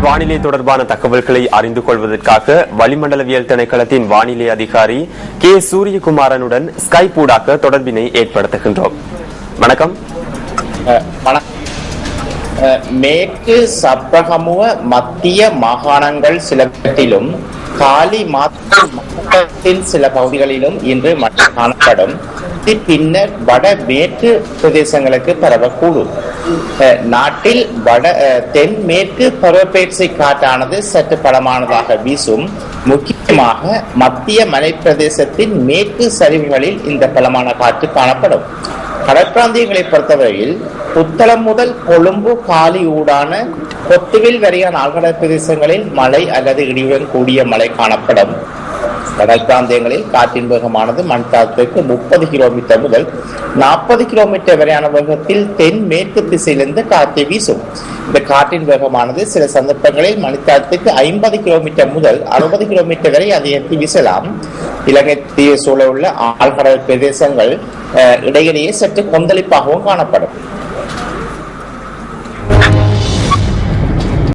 வானிலை தொடர்பான தகவல்களை அறிந்து கொள்வதற்காக வளிமண்டலவியல் திணைக்களத்தின் வானிலை அதிகாரி கே சூரியகுமாரனுடன் ஸ்கைப் ஊடாக தொடர்பினை ஏற்படுத்துகின்றோம். வணக்கம். மேற்கு சப்ரகமுவ மத்திய மாகாணங்கள் சிலவற்றிலும் காலி மாவட்டத்தின் சில பகுதிகளிலும் இன்று மழை காணப்படும். பின்னர் வட மேற்கு பிரதேசங்களுக்கு பரவக்கூடும். நாட்டில் தென்மேற்கு பருவப்பெயர்ச்சி காற்றானது சற்று பலமானதாக வீசும். முக்கியமாக மத்திய மலை பிரதேசத்தின் மேற்கு சரிவுகளில் இந்த பலமான காற்று காணப்படும். கடற்பிராந்தியங்களை பொறுத்தவரையில் புத்தளம் முதல் கொழும்பு காலி ஊடான கொத்துவில் வரையான ஆழ்கடல் பிரதேசங்களில் மழை அல்லது இடியுடன் கூடிய மழை காணப்படும். கடல் பிராந்தியங்களில் காற்றின் வேகமானது மணித்தாரத்திற்கு 30 கிலோமீட்டர் முதல் 40 கிலோமீட்டர் வரையான வேகத்தில் தென்மேற்கு திசையிலிருந்து காற்றை வீசும். இந்த காற்றின் வேகமானது சில சந்தர்ப்பங்களில் மணித்தாரத்திற்கு 50 கிலோமீட்டர் முதல் 60 கிலோமீட்டர் வரை அதிகரித்து வீசலாம். இலங்கை தீர சூழ உள்ள ஆழ்கடல் பிரதேசங்கள் இடையிடையே சற்று கொந்தளிப்பாகவும் காணப்படும்.